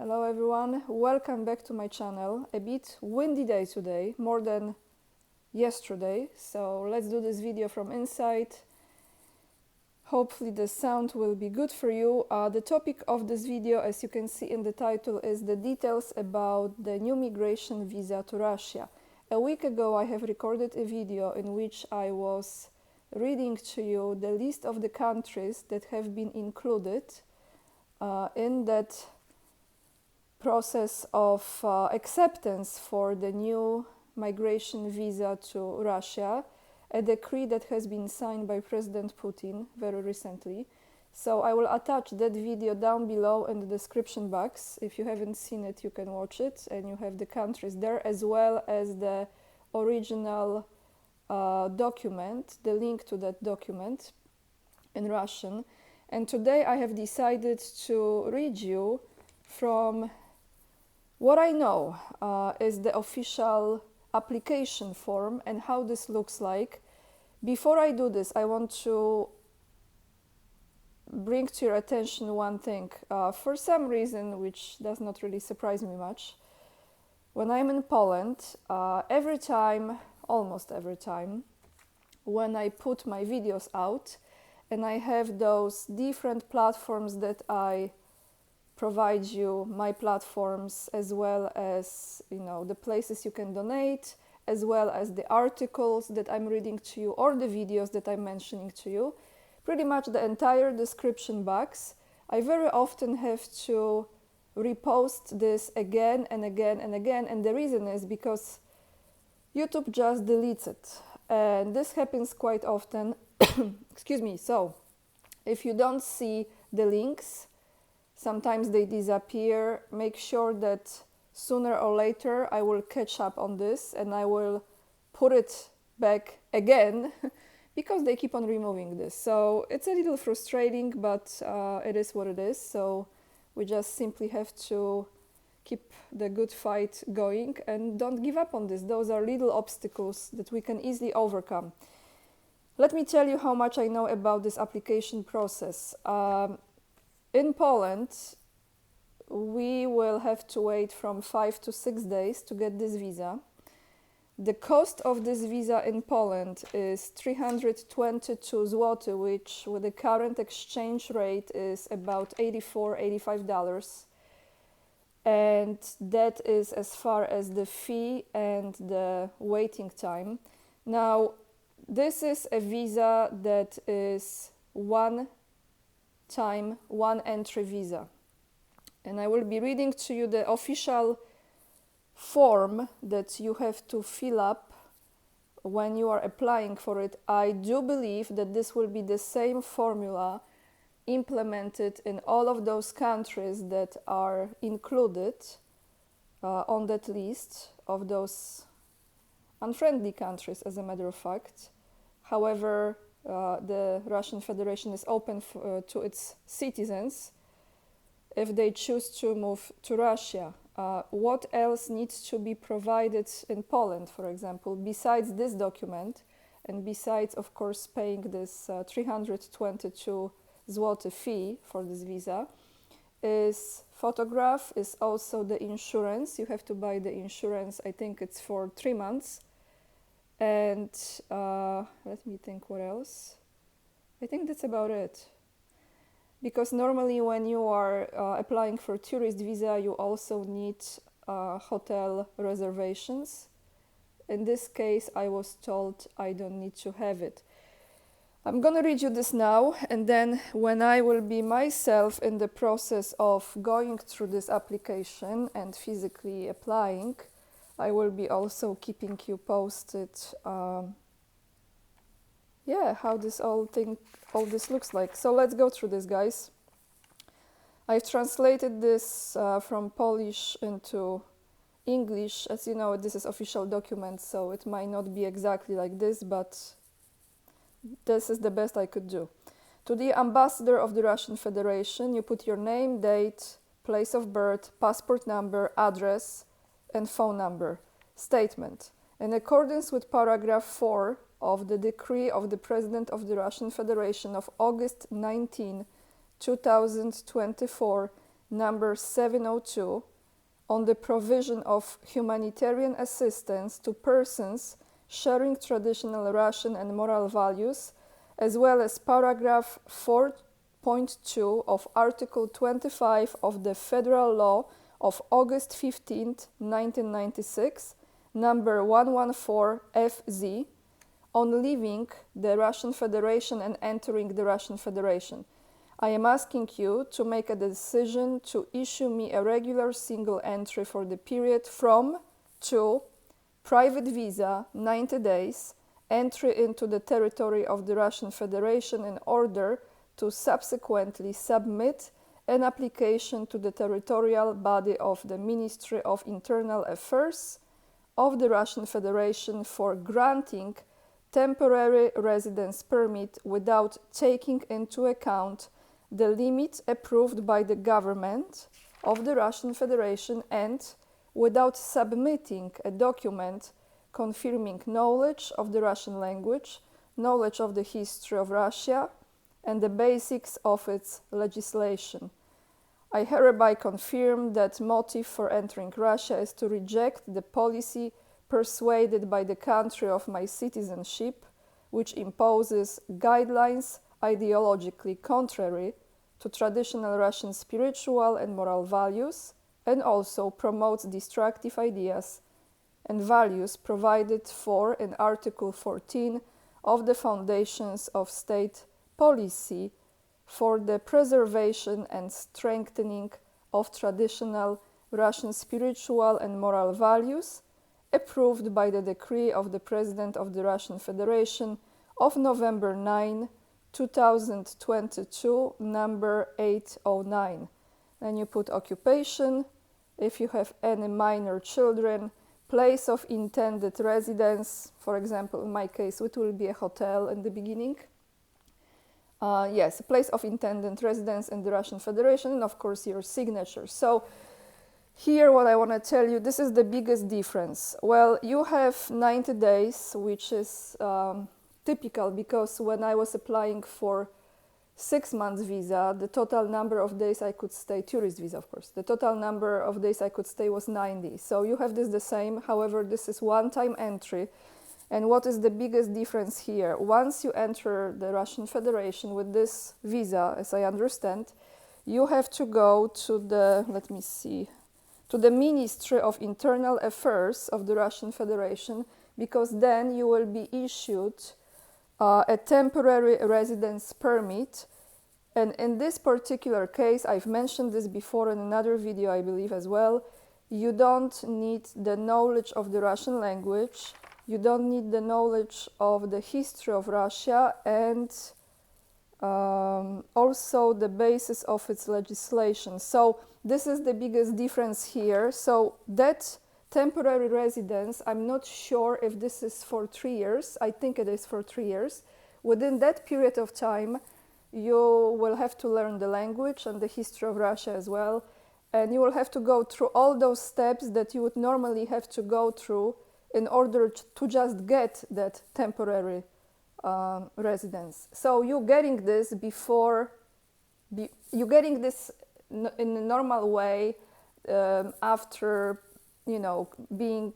Hello everyone, welcome back to my channel. A bit windy day today, more than yesterday, so let's do this video from inside. Hopefully the sound will be good for you. The topic of this video, as you can see in the title, is the details about the new migration visa to Russia. A week ago I have recorded a video in which I was reading to you the list of the countries that have been included in that process of acceptance for the new migration visa to Russia, a decree that has been signed by President Putin very recently. So I will attach that video down below in the description box. If you haven't seen it, you can watch it, and you have the countries there as well as the original document, the link to that document in Russian. And today I have decided to read you from what I know is the official application form and how this looks like. Before I do this, I want to bring to your attention one thing. For some reason, which does not really surprise me much, when I'm in Poland, almost every time, when I put my videos out and I have those different platforms that I provide you, my platforms, as well as the places you can donate, as well as the articles that I'm reading to you or the videos that I'm mentioning to you, pretty much the entire description box, I very often have to repost this again and again and again, and the reason is because YouTube just deletes it, and this happens quite often. Excuse me. So if you don't see the links, sometimes they disappear. Make sure that sooner or later I will catch up on this and I will put it back again because they keep on removing this. So it's a little frustrating, but it is what it is. So we just simply have to keep the good fight going and don't give up on this. Those are little obstacles that we can easily overcome. Let me tell you how much I know about this application process. In Poland, we will have to wait from 5 to 6 days to get this visa. The cost of this visa in Poland is 322 zloty, which with the current exchange rate is about $85. And that is as far as the fee and the waiting time. Now, this is a visa that is one entry visa, and I will be reading to you the official form that you have to fill up when you are applying for it. I do believe that this will be the same formula implemented in all of those countries that are included on that list of those unfriendly countries, as a matter of fact. However, the Russian Federation is open to its citizens if they choose to move to Russia. What else needs to be provided in Poland, for example, besides this document, and besides, of course, paying this 322 zloty fee for this visa, is photograph, is also the insurance. You have to buy the insurance, I think it's for 3 months. And let me think what else. I think that's about it. Because normally when you are applying for tourist visa, you also need hotel reservations. In this case, I was told I don't need to have it. I'm gonna read you this now, and then when I will be myself in the process of going through this application and physically applying, I will be also keeping you posted. How this all this looks like. So let's go through this, guys. I've translated this from Polish into English. As you know, this is official document, so it might not be exactly like this, but this is the best I could do. To the ambassador of the Russian Federation, you put your name, date, place of birth, passport number, address, and phone number. Statement. In accordance with paragraph 4 of the decree of the President of the Russian Federation of August 19, 2024, number 702, on the provision of humanitarian assistance to persons sharing traditional Russian and moral values, as well as paragraph 4.2 of Article 25 of the Federal Law of August 15, 1996, number 114 FZ, on leaving the Russian Federation and entering the Russian Federation. I am asking you to make a decision to issue me a regular single entry for the period from to private visa 90 days, entry into the territory of the Russian Federation in order to subsequently submit an application to the territorial body of the Ministry of Internal Affairs of the Russian Federation for granting temporary residence permit without taking into account the limit approved by the government of the Russian Federation and without submitting a document confirming knowledge of the Russian language, knowledge of the history of Russia, and the basics of its legislation. I hereby confirm that motive for entering Russia is to reject the policy persuaded by the country of my citizenship, which imposes guidelines ideologically contrary to traditional Russian spiritual and moral values, and also promotes destructive ideas and values provided for in Article 14 of the Foundations of State Policy for the preservation and strengthening of traditional Russian spiritual and moral values, approved by the decree of the President of the Russian Federation of November 9, 2022, number 809. Then you put occupation, if you have any minor children, place of intended residence, for example, in my case, it will be a hotel in the beginning. Yes, place of intended residence in the Russian Federation, and of course your signature. So here what I want to tell you, this is the biggest difference. Well, you have 90 days, which is typical, because when I was applying for 6 months visa, the total number of days I could stay, tourist visa of course, the total number of days I could stay was 90. So you have this the same, however, this is one-time entry. And what is the biggest difference here? Once you enter the Russian Federation with this visa, as I understand, you have to go to the, let me see, to the Ministry of Internal Affairs of the Russian Federation, because then you will be issued a temporary residence permit. And in this particular case, I've mentioned this before in another video, I believe as well, you don't need the knowledge of the Russian language, you don't need the knowledge of the history of Russia, and also the basis of its legislation. So this is the biggest difference here. So that temporary residence, I'm not sure if this is for 3 years. I think it is for 3 years. Within that period of time, you will have to learn the language and the history of Russia as well. And you will have to go through all those steps that you would normally have to go through in order to just get that temporary residence. So you're getting this you're getting this in a normal way after, you know, being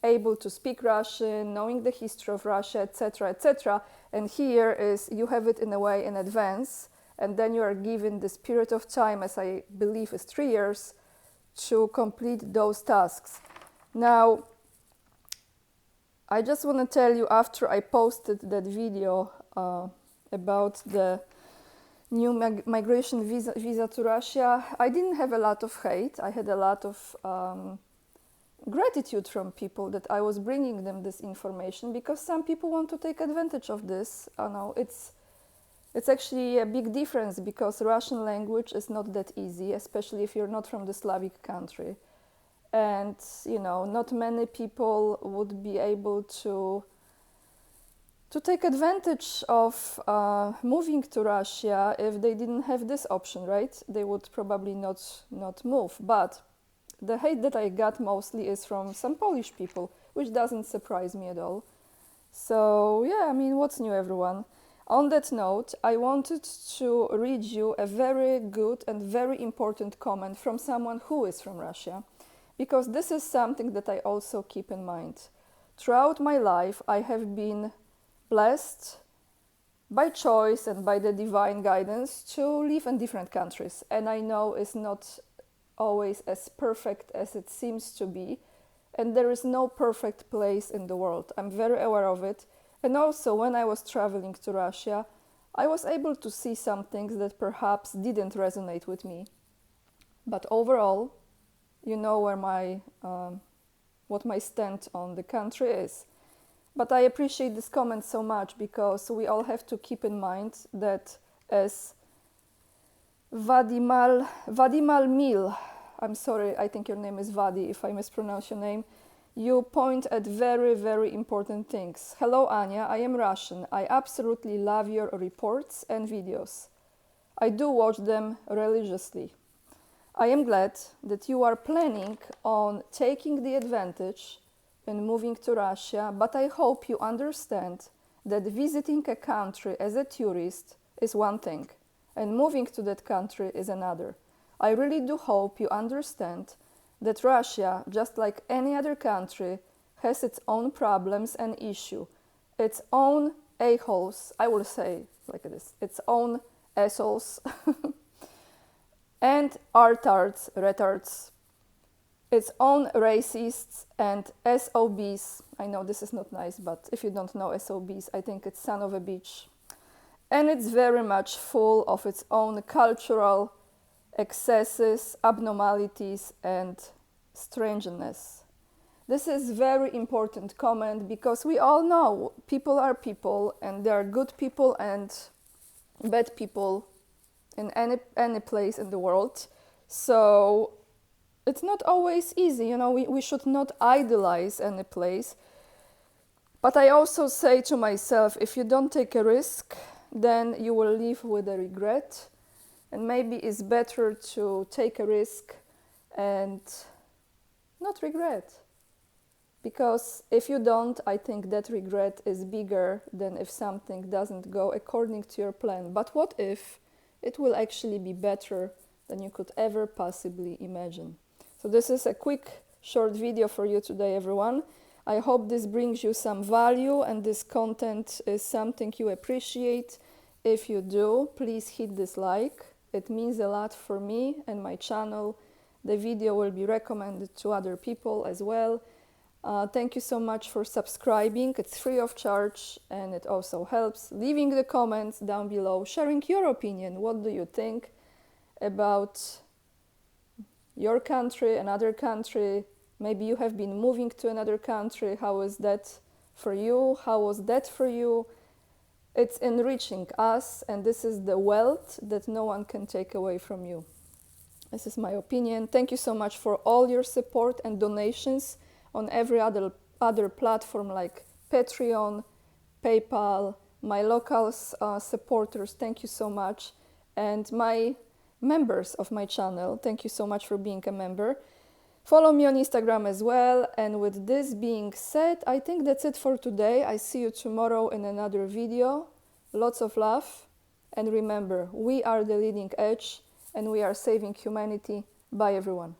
able to speak Russian, knowing the history of Russia, etc., etc. And here is, you have it in a way in advance, and then you are given this period of time, as I believe is 3 years, to complete those tasks. Now, I just want to tell you, after I posted that video about the new migration visa to Russia, I didn't have a lot of hate. I had a lot of gratitude from people that I was bringing them this information, because some people want to take advantage of this. I know it's actually a big difference, because Russian language is not that easy, especially if you're not from the Slavic country. And, you know, not many people would be able to take advantage of moving to Russia if they didn't have this option, right? They would probably not move. But the hate that I got mostly is from some Polish people, which doesn't surprise me at all. So, yeah, I mean, what's new, everyone? On that note, I wanted to read you a very good and very important comment from someone who is from Russia, because this is something that I also keep in mind. Throughout my life, I have been blessed by choice and by the divine guidance to live in different countries. And I know it's not always as perfect as it seems to be, and there is no perfect place in the world. I'm very aware of it. And also, when I was traveling to Russia, I was able to see some things that perhaps didn't resonate with me. But overall, you know what my stand on the country is. But I appreciate this comment so much because we all have to keep in mind that, as Vadimal Mil, I'm sorry, I think your name is Vadi if I mispronounce your name, you point at very, very important things. Hello, Anya, I am Russian. I absolutely love your reports and videos. I do watch them religiously. I am glad that you are planning on taking the advantage and moving to Russia, but I hope you understand that visiting a country as a tourist is one thing, and moving to that country is another. I really do hope you understand that Russia, just like any other country, has its own problems and issues, its own a-holes, I will say like this, its own assholes, and artards, retards, its own racists and SOBs. I know this is not nice, but if you don't know SOBs, I think it's son of a bitch. And it's very much full of its own cultural excesses, abnormalities, and strangeness. This is very important comment because we all know people are people, and there are good people and bad people in any place in the world. So it's not always easy, we should not idolize any place. But I also say to myself, if you don't take a risk, then you will live with a regret. And maybe it's better to take a risk and not regret. Because if you don't, I think that regret is bigger than if something doesn't go according to your plan. But what if it will actually be better than you could ever possibly imagine? So this is a quick, short video for you today, everyone. I hope this brings you some value and this content is something you appreciate. If you do, please hit this like. It means a lot for me and my channel. The video will be recommended to other people as well. Thank you so much for subscribing. It's free of charge and it also helps. Leaving the comments down below, sharing your opinion. What do you think about your country, another country? Maybe you have been moving to another country. How is that for you? How was that for you? It's enriching us, and this is the wealth that no one can take away from you. This is my opinion. Thank you so much for all your support and donations on every other platform like Patreon, PayPal, my local supporters. Thank you so much. And my members of my channel, thank you so much for being a member. Follow me on Instagram as well. And with this being said, I think that's it for today. I see you tomorrow in another video. Lots of love. And remember, we are the leading edge and we are saving humanity. Bye, everyone.